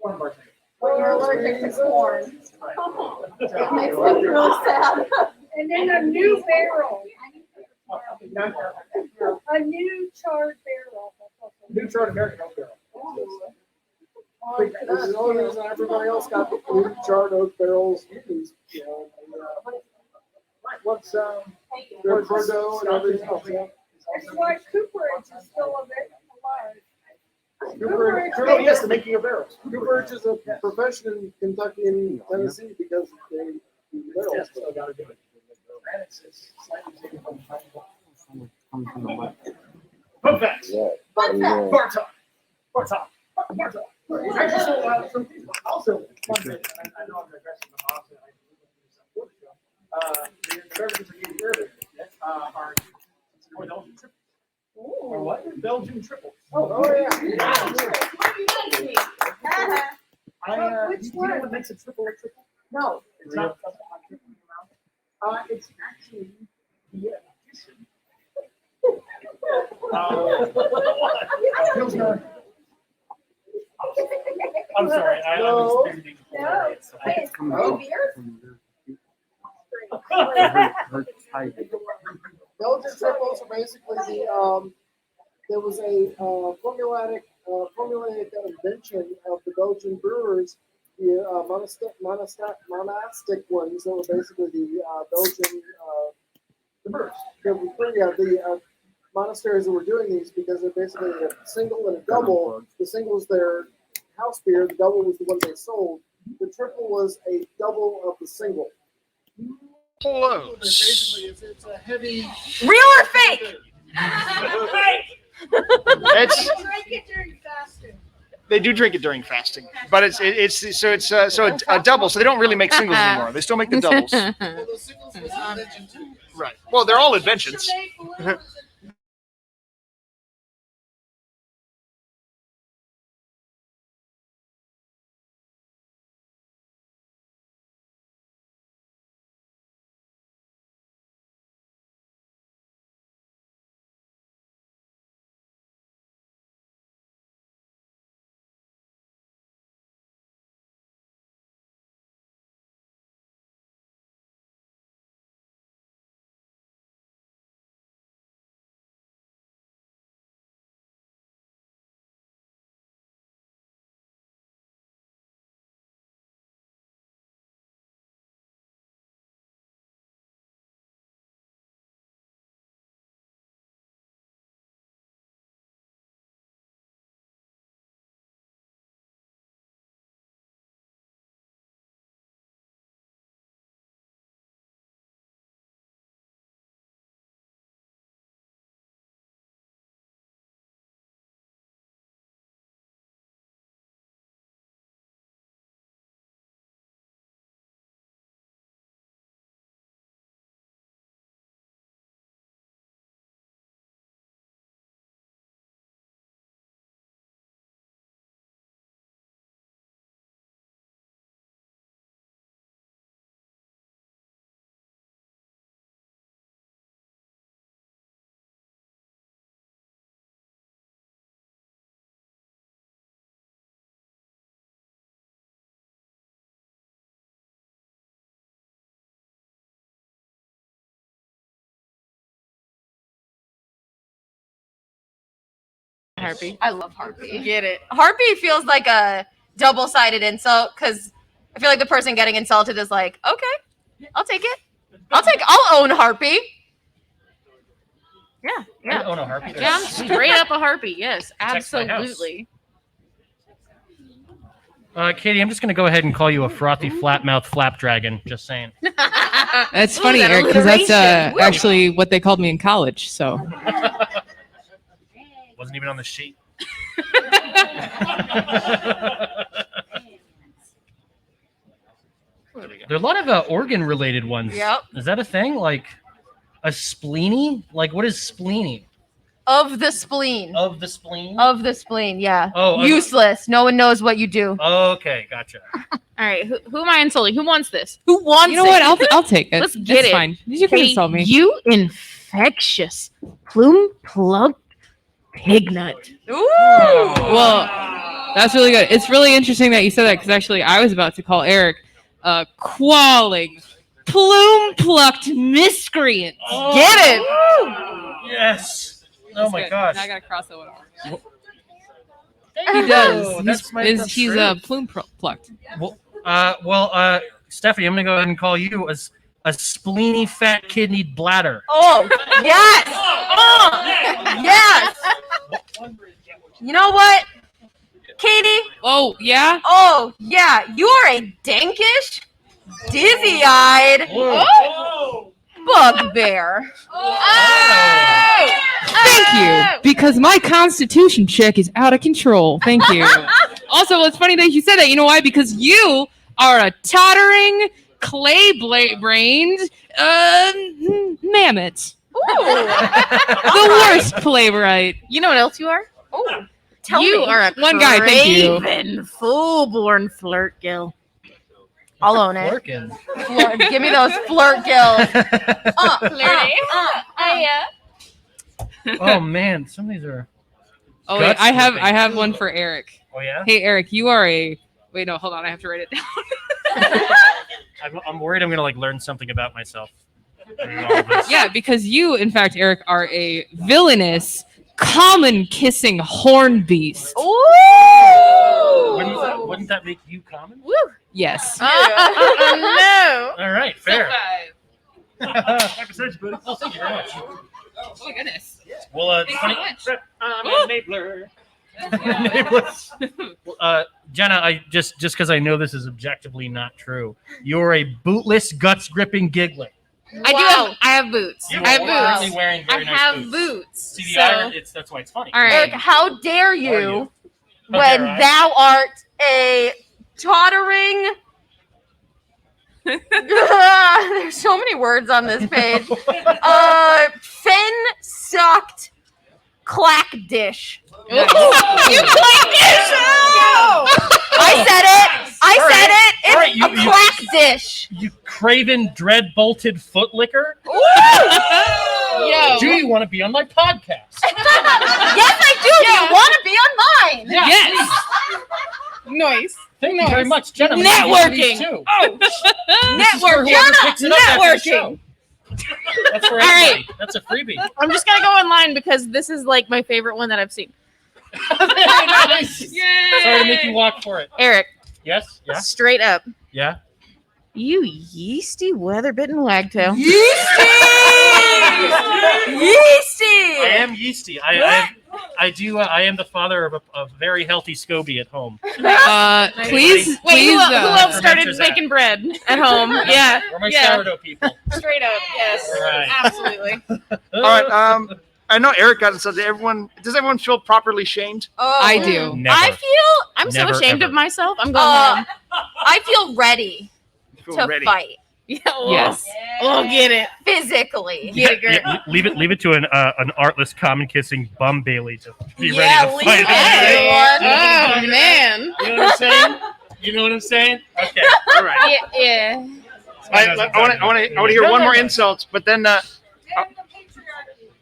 Corn bars.
Well, you're allergic to corn. It makes me real sad.
And then a new barrel. A new charred barrel.
New chart American oak barrel.
This is the only reason everybody else got new charred oak barrels used. You know,
Right, what's
their Bordeaux and everything else. Yeah.
That's why Cooperage is still alive.
Cooperage? Oh, yes, the making of barrels.
Cooperage is a profession in Kentucky and Tennessee because they do barrels.
Yes, still gotta do it. And it's slightly taken from the fun facts.
Yeah.
Fun fact.
Bar talk. Bar talk. Bar talk. Actually, so also, fun fact, I know I'm digressing, but also, the beverages I gave you earlier are Belgian triples. Or what? Belgian triples.
Oh yeah.
Which
Do you know
one?
what makes a triple a triple?
No.
It's not a triple amount. It's actually the addition. Pilsner. I'm sorry, I was visiting.
Wait, three beers?
Belgian triples are basically there was a formulated invention of the Belgian brewers, the monastic ones that were basically the Belgian the monasteries that were doing these because they're basically a single and a double. The single is their house beer, the double was the one they sold. The triple was a double of the single.
Close.
Basically, it's a heavy.
Real or fake?
It's,
Drink it during fasting.
they do drink it during fasting, but it's a double, so they don't really make singles anymore. They still make the doubles.
Well, the singles was an invention too.
Right. Well, they're all inventions.
harpy.
I love harpy.
Get it.
Harpy feels like a double-sided insult because I feel like the person getting insulted is like, okay, I'll take it. I'll own harpy.
Yeah,
I
yeah.
own a harpy.
Yeah, I'm straight up a harpy. Yes,
Protects my house.
absolutely.
Katie, I'm just going to go ahead and call you a frothy flat-mouthed flapdragon. Just saying.
That's
Ooh,
funny,
that
Eric, because that's
alliteration. Woo.
actually what they called me in college. So
Wasn't even on the sheet. There are a lot of organ-related ones.
Yep.
Is that a thing? Like a spleeny? Like what is spleeny?
Of the spleen.
Of the spleen?
Of the spleen, yeah.
Oh,
useless. No one knows what you do.
Okay, gotcha.
All right, who am I insulting? Who wants this? Who wants
you know
it?
what? I'll take it.
Let's get
it's
it.
fine. You can
Hey,
insult me.
You infectious plume-plucked pig nut.
Ooh.
Well, that's really good. It's really interesting that you said that because actually I was about to call Eric qualling, plume-plucked miscreant.
Get it.
Yes. Oh my
good.
gosh.
Now I gotta cross that one off.
He
He does.
That's
He's
true.
plume plucked.
Well, Stephanie, I'm gonna go ahead and call you a spleeny, fat, kidneyed bladder.
Oh, yes. Yes. You know what, Katie?
Oh, yeah?
Oh, yeah. You are a dankish, dizzy-eyed bugbear.
Thank you, because my constitution check is out of control. Thank you. Also, it's funny that you said that. You know why? Because you are a tottering, clay-brained mammoth. The worst playwright.
You know what else you are?
Oh, tell
you
me.
are a
One guy, thank you.
craven, full-born flirt gill.
I'll own it.
Working.
Give me those flirt gills.
Oh man, some of these are.
Oh wait, I have one for Eric.
Oh yeah.
Hey Eric, you are a. Wait, no, hold on. I have to write it down.
I'm worried I'm gonna learn something about myself. All this.
Yeah, because you, in fact, Eric, are a villainous, common-kissing horn beast.
Ooh.
Wouldn't that make you common?
Woo.
Yes.
No.
All right, fair.
Happy Thursday, buddy.
Oh, thank you very much.
Oh my goodness.
Well, it's funny.
I'm an enabler.
Well, Jenna, I just because I know this is objectively not true, you're a bootless, guts-gripping giggler.
I have boots.
You
I have
are currently
boots.
wearing
I
very nice
have
boots.
boots.
See, the
So,
iron, that's why it's funny.
all right.
Eric, how dare
Are you?
you
How
when
dare I?
thou art a tottering. There's so many words on this page. Fin-sucked clack dish.
You clack dish!
I said it. I
All
said
right.
it. It's
All right, you-
a clack dish.
You craven, dread-bolted footlicker.
Yo.
Do you want to be on my podcast?
Yes, I do. Do you want to be on mine?
Yes.
Nice.
Thank you very much, Jenna.
Networking.
Too.
Oh,
Networking.
networking.
That's for
All right.
everybody. That's a freebie.
I'm just gonna go online because this is like my favorite one that I've seen.
Very nice.
Yay.
Sorry to make you walk for it.
Eric,
Yes. Yeah.
straight up,
Yeah.
you yeasty, weather-bitten wagtail.
Yeasty.
I am yeasty. I am the father of a very healthy SCOBY at home.
Please,
Wait,
please.
who else started
Fermenters app.
making bread at home? Yeah,
We're my
yeah.
sourdough people.
Straight up, yes,
All right.
absolutely.
All right. I know Eric got it. So does everyone feel properly shamed?
Oh,
I do.
Never.
I'm so
Never,
ashamed
ever.
of myself. I'm going home.
I feel ready
You feel
to
ready.
fight
Yeah, well,
Yes.
we'll get it.
physically.
Get it, girl.
Yeah, leave it to an artless, common kissing bum Bailey to be
Yeah,
ready to
leave
fight.
it.
Hey.
everyone.
Oh man.
You know what I'm saying? You know what I'm saying? Okay.
All right.
Yeah.
I want to hear one more insult, but then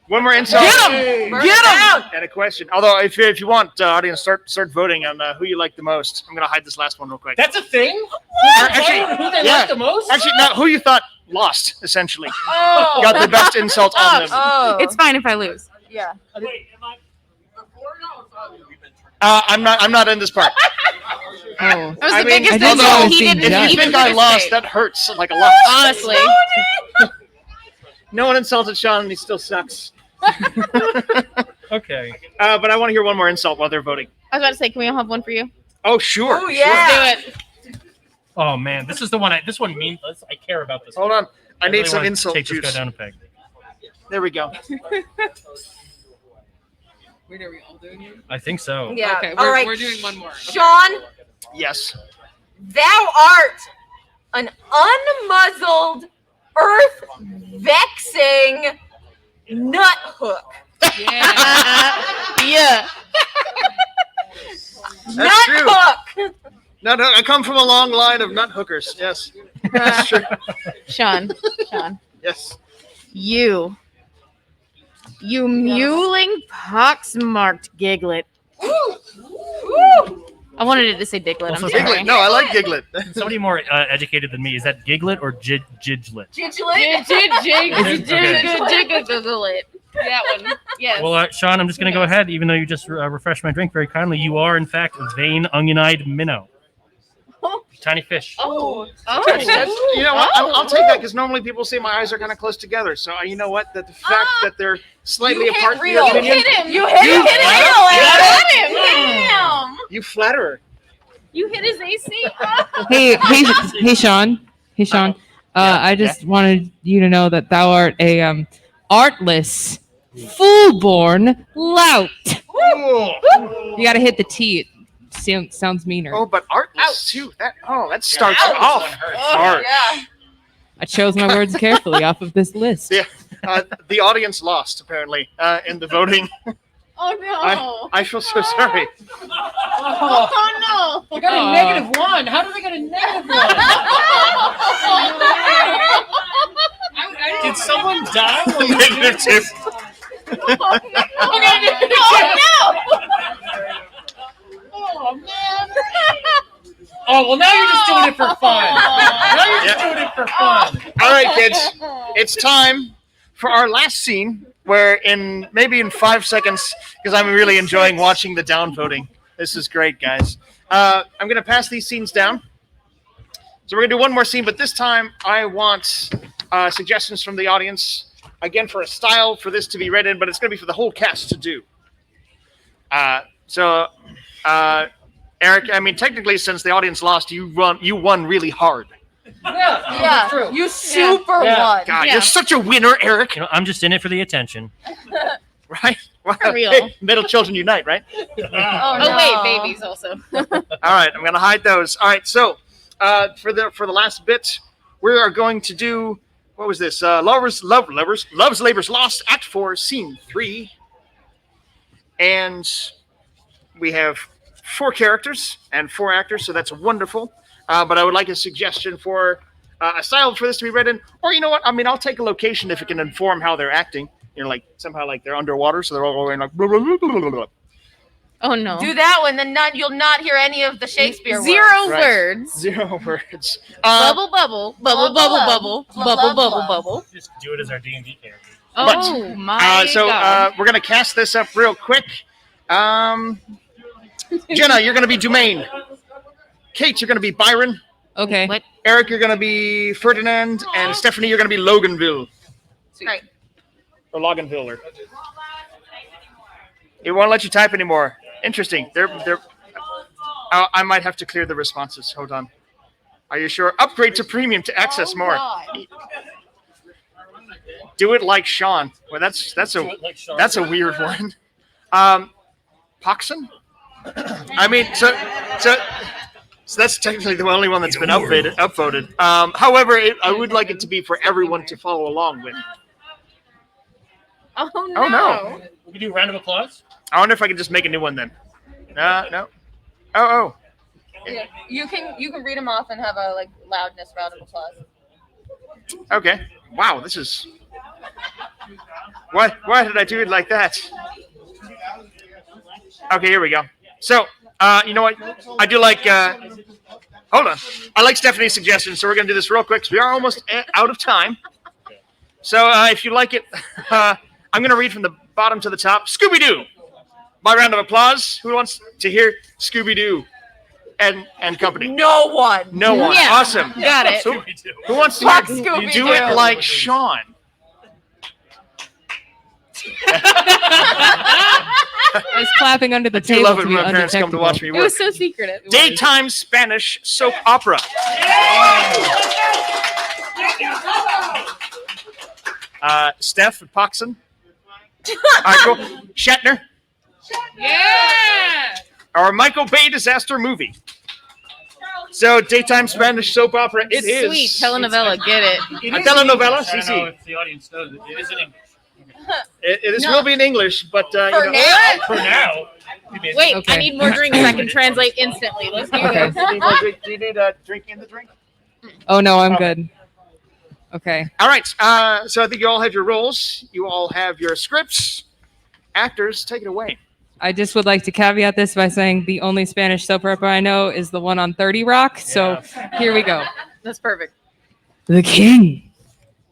one more insult.
Get him! Get him!
And a question. Although, if you want, audience, start voting on who you like the most. I'm gonna hide this last one real quick.
That's a thing?
Actually,
Who they
yeah.
like the most?
Actually, no. Who you thought lost? Essentially,
Oh.
got the best insult on them.
Oh.
It's fine if I lose.
Yeah.
Wait, am I
I'm not in this part.
That was the
I mean,
biggest
although
insult he didn't
if you
even
think I lost,
participate.
that hurts like a lot.
Honestly.
No one insulted Sean, and he still sucks.
Okay.
But I want to hear one more insult while they're voting.
I was about to say, can we all have one for you?
Oh, sure.
Oh yeah.
Let's do it.
Oh man, this is the one. This one means. I care about this.
Hold on. I need
really
some
wanna
insult
take this
juice.
guy down a peg.
There we go.
Wait, are we all doing it?
I think so.
Yeah.
Okay,
All right.
we're doing one more. Okay.
Sean,
Yes.
thou art an unmuzzled, earth-vexing nut hook.
Yeah.
Yeah.
Nut
true.
hook.
No, I come from a long line of nut hookers. Yes. That's true.
Sean.
Yes.
You mewling, pox-marked giglet. I wanted it to say diglet.
Also,
I'm sorry.
Giglet. No, I like Giglet.
Somebody more educated than me. Is that Giglet or Gidglet?
Giglet.
Giglet. That one. Yes.
Well, Sean, I'm just going to go ahead, even though you just refreshed my drink very kindly. You are, in fact, a vein, onion-eyed minnow. Tiny fish.
Oh.
You know what? I'll take that because normally people say my eyes are kind of close together. So you know what? That the fact that they're slightly
You hit
apart. in
real.
your
You
opinion-
hit him. You hit him. Damn.
You flatterer.
You hit his AC.
Hey, Sean. Hey, Sean. I just wanted you to know that thou art a artless, fool-born lout. You got to hit the T. It sounds meaner.
Oh, but artless too. That starts off hard.
Yeah.
I chose my words carefully off of this list.
Yeah. The audience lost apparently in the voting.
Oh no.
I feel so sorry.
Oh no.
I got a -1. How did I get a -1? Did someone die?
Negative.
Oh man.
Oh, well, now you're just doing it for fun. Now you're just doing it for fun.
All right, kids. It's time for our last scene where maybe in 5 seconds, because I'm really enjoying watching the downvoting. This is great, guys. I'm going to pass these scenes down. So we're going to do one more scene, but this time I want suggestions from the audience, again, for a style for this to be read in, but it's going to be for the whole cast to do. Eric, I mean, technically, since the audience lost, you won really hard.
Yeah. You super won.
God,
Yeah.
you're such a winner, Eric.
You know, I'm just in it for the attention.
Right? Wow.
For real.
Hey, middle children unite, right?
Oh wait, babies also.
All right, I'm going to hide those. All right, so for the last bit, we are going to do, what was this? Love's Labor's Lost, Act 4, Scene 3. And we have 4 characters and 4 actors, so that's wonderful. But I would like a suggestion for a style for this to be read in. Or you know what? I mean, I'll take a location if it can inform how they're acting. You know, like somehow like they're underwater, so they're all going like blah, blah, blah, blah, blah, blah.
Oh no.
Do that one, then you'll not hear any of the Shakespeare words.
Zero
Right.
words.
0 words.
Bubble, bubble, bubble, bubble, bubble, bubble, bubble, bubble.
Just do it as our D&D character.
Oh my
So
god.
we're going to cast this up real quick. Jenna, you're going to be Dumaine. Kate, you're going to be Byron.
Okay.
What?
Eric, you're going to be Ferdinand. And Stephanie, you're going to be Loganville.
Right.
Or Loganville. Or... It won't let you type anymore. Interesting. I might have to clear the responses. Hold on. Are you sure? Upgrade to premium to access more. Do it like Sean. Well, that's a weird one. Poxon? I mean, so that's technically the only one that's been upvoted. However, I would like it to be for everyone to follow along with.
Oh no.
Oh no!
We can do a round of applause.
I wonder if I can just make a new one then. No. Oh.
Yeah. You can read them off and have a like loudness round of applause.
Okay. Wow, this is. Why did I do it like that? Okay, here we go. So, you know what? I do like. Hold on. I like Stephanie's suggestion, so we're gonna do this real quick because we are almost out of time. So, if you like it, I'm gonna read from the bottom to the top. Scooby-Doo. By round of applause, who wants to hear Scooby-Doo and company?
No one.
No one.
Yeah.
Awesome.
Got it.
Who wants to
Fuck
do
Scooby-Doo.
it like Sean?
I was clapping under the
I do
table
love it
to
when
be
my parents come to watch me
It
work.
was so secretive.
Daytime Spanish soap opera. Steph Poxon. Michael Shatner.
Yeah.
Our Michael Bay disaster movie. So daytime Spanish soap opera. It is.
Sweet telenovela. Get it.
A telenovela.
I don't know if the audience knows it. It is in English.
It will be in English, but
For
you know,
now?
For now.
Wait,
Okay.
I need more drinks. I can translate instantly. Let's do
Okay.
this.
Do you need a drink in the drink?
Oh no, I'm good. Okay.
All right. So I think you all have your roles. You all have your scripts. Actors, take it away.
I just would like to caveat this by saying the only Spanish soap opera I know is the one on 30 Rock. So here we go.
That's perfect.
The king.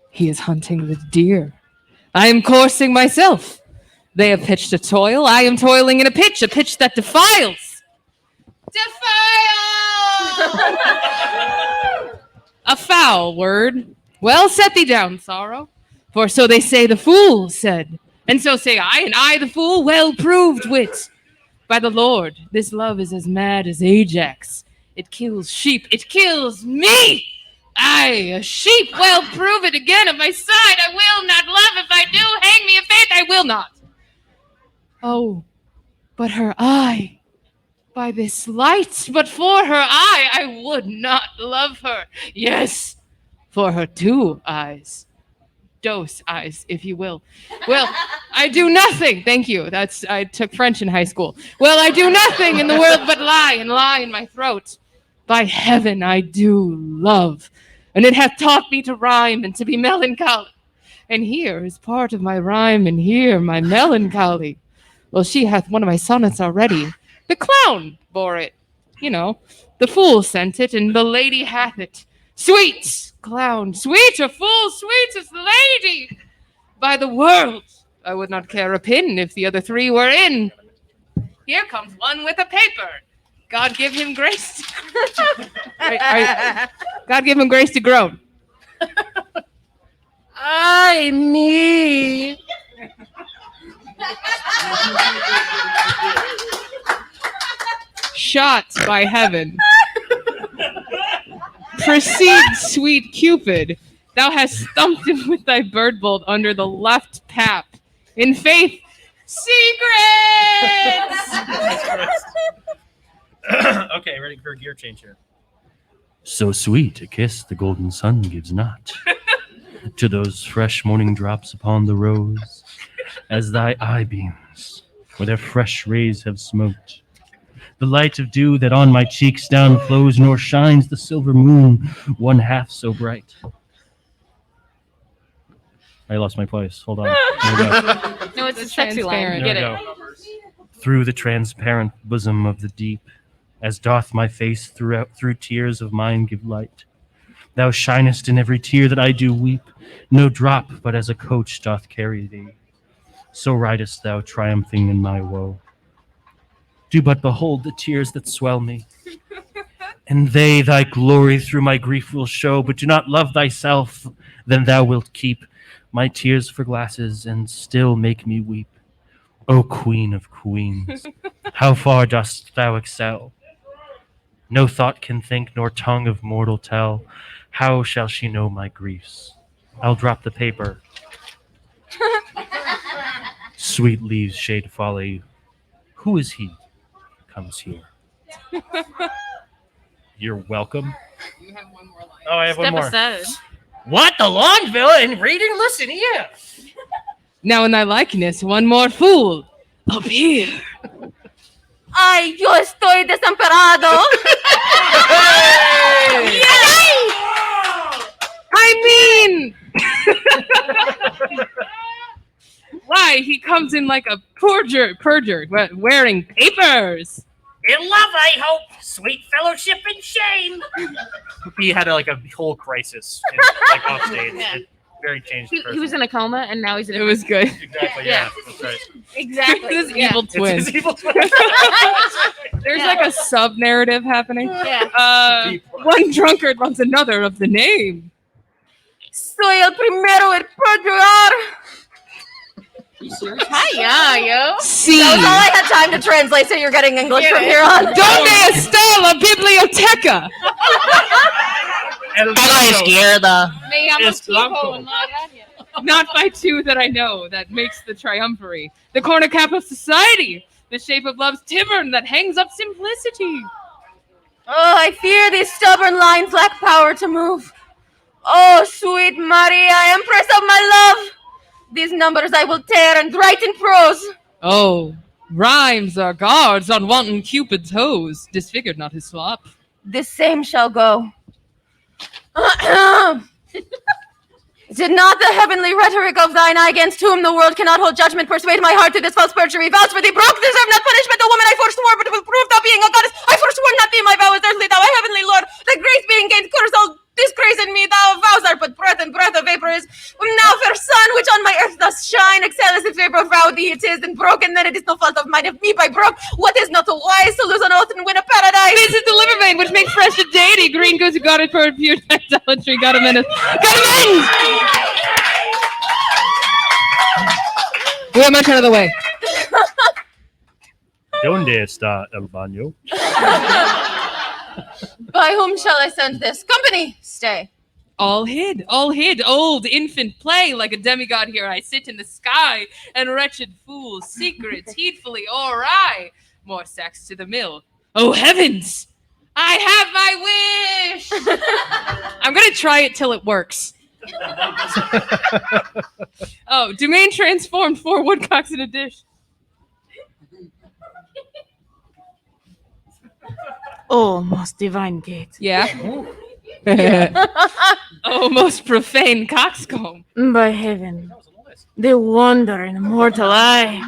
He is hunting the deer. I am coursing myself. They have pitched a toil. I am toiling in a pitch that defiles. A foul word. Well, set thee down, sorrow. For so they say the fool said. And so say I, and I the fool, well proved wit. By the Lord, this love is as mad as Ajax. It kills sheep, it kills me. I, a sheep, well prove it again of my side. I will not love if I do. Hang me a faith, I will not. Oh, but her eye. By this light, but for her eye, I would not love her. Yes, for her 2 eyes. Dose eyes, if you will. Well, I do nothing. Thank you. I took French in high school. Well, I do nothing in the world but lie and lie in my throat. By heaven, I do love, and it hath taught me to rhyme and to be melancholy. And here is part of my rhyme, and here my melancholy. Well, she hath one of my sonnets already. The clown bore it. You know, the fool sent it, and the lady hath it. Sweet clown, sweet or fool, sweet as the lady. By the world, I would not care a pin if the other 3 were in. Here comes one with a paper. God give him grace. God give him grace to groan. I me. Shot by heaven. Proceed, sweet Cupid. Thou hast thumped him with thy bird bolt under the left pap. In faith, secrets!
Okay, ready for a gear change here. So sweet a kiss the golden sun gives not to those fresh morning drops upon the rose, as thy eye beams, where their fresh rays have smote. The light of dew that on my cheeks down flows, nor shines the silver moon 1/2 so bright. I lost my place. Hold on. There we go.
No, it's a sexy line.
There
Get
we
it.
go. Through the transparent bosom of the deep, as doth my face through tears of mine give light. Thou shinest in every tear that I do weep, no drop but as a coach doth carry thee. So ridest thou triumphing in my woe. Do but behold the tears that swell me, and they thy glory through my grief will show. But do not love thyself, then thou wilt keep my tears for glasses, and still make me weep. O Queen of Queens, how far dost thou excel? No thought can think, nor tongue of mortal tell. How shall she know my griefs? I'll drop the paper. Sweet leaves shade folly. Who is he? Comes here. You're welcome.
You have one more line.
Oh, I have
Step
one more.
aside.
What? The long villain? Reading? Listen here.
Now in thy likeness, one more fool. Appear.
Ay, yo estoy desamparado.
I mean, why he comes in like a perjured, wearing papers.
In love, I hope. Sweet fellowship and shame. He had a whole crisis off stage. very changed
He
person.
was in a coma, and now he's in.
It was good.
Exactly. Yeah. That's right.
Exactly.
This
yeah.
evil twin.
It's his evil twin.
There's like a sub narrative happening.
Yeah.
One drunkard wants another of the name.
Soy el primero en perjurar.
Hiya, yo.
Sí.
That was all I had time to translate, so you're getting English from here on.
¿Dónde está la biblioteca?
A la izquierda.
Me llamo
Es blanco.
Tipo en la radio.
Not by two that I know. That makes the triumphiry. The corner cap of society. The shape of love's tivern that hangs up simplicity.
Oh, I fear these stubborn lines lack power to move. Oh, sweet Maria, empress of my love. These numbers I will tear and write in prose.
Oh, rhymes are guards on wanton Cupid's hose, disfigured not his slop.
This same shall go. Did not the heavenly rhetoric of thine eye, against whom the world cannot hold judgment, persuade my heart to this false perjury? Vows for thee broke, deserve not punishment. The woman I forswore, but will prove thou being a goddess. I forswore not thee, my vow is earthly, thou a heavenly lord. The grace being gained, curse all disgrace in me. Thou vows are but breath, and breath of vapor is. Now, fair sun, which on my earth does shine, excelleth its vapor, vow thee it is, and broken, then it is no fault of mine. If me by broke, what is not wise to lose an oath and win a paradise?
This is the liver vein which makes fresh a deity. Green goose, got it, bird, pure idolatry, got a menace. Got a mend! We have much out of the way.
¿Dónde está el baño?
By whom shall I send this? Company, stay.
All hid, old infant play like a demigod here. I sit in the sky, and wretched fools, secrets, heedfully awry. More sacks to the mill. Oh heavens! I have my wish! I'm gonna try it till it works. Oh, domain transformed, 4 woodcocks in a dish.
Oh, most divine gate.
Yeah. Oh, most profane coxcomb.
By heaven, they wander in mortal eye.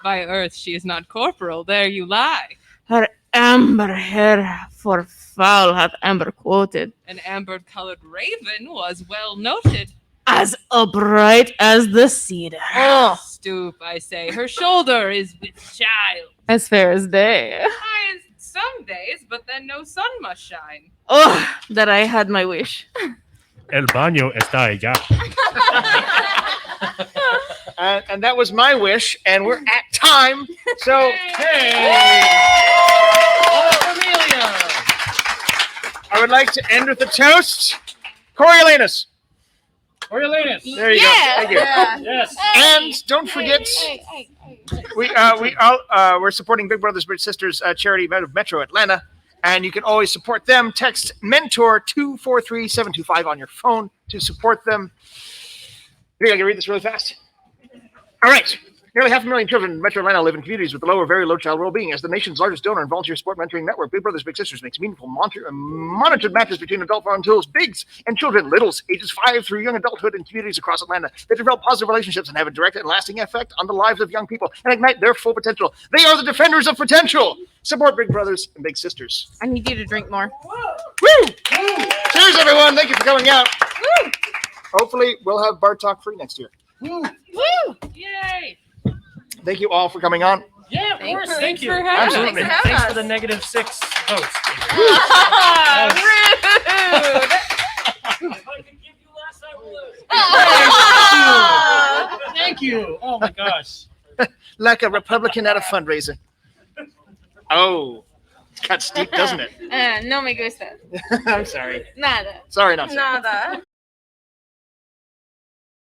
By earth she is not corporal, there you lie.
Her amber hair for foul hath amber quoted,
An amber-colored raven was well noted.
as upright as the cedar,
Oh, stoop, I say, her shoulder is with child.
as fair as day.
High as some days, but then no sun must shine.
Oh, that I had my wish.
El baño está allá.
And that was my wish, and we're at time. So,
Hey! Amelia!
I would like to end with a toast. Coriolanus.
Coriolanus.
There you go. Thank you.
Yes.
And don't forget, we're supporting Big Brothers Big Sisters charity out of Metro Atlanta, and you can always support them. Text Mentor 243725 on your phone to support them. You think I can read this really fast? All right. Nearly 500,000 children in Metro Atlanta live in communities with low or very low child well-being. As the nation's largest donor and volunteer sport mentoring network, Big Brothers Big Sisters makes meaningful monitored matches between adult volunteers, bigs, and children, littles, ages 5 through young adulthood in communities across Atlanta. They develop positive relationships and have a direct and lasting effect on the lives of young people and ignite their full potential. They are the defenders of potential. Support Big Brothers and Big Sisters.
I need you to drink more.
Woo! Cheers, everyone. Thank you for coming out. Woo! Hopefully, we'll have Bar Talk free next year.
Woo!
Yay!
Thank you all for coming on.
Yeah, of course. Thank you.
for having us.
Absolutely.
Thanks for
Thanks
having
for the
us.
-6 votes.
Rude.
Thank you. Oh my gosh.
Like a Republican at a fundraiser. Oh, got steep, doesn't it?
No me gusta.
I'm sorry.
Nada.
Sorry, not sorry.
Nada.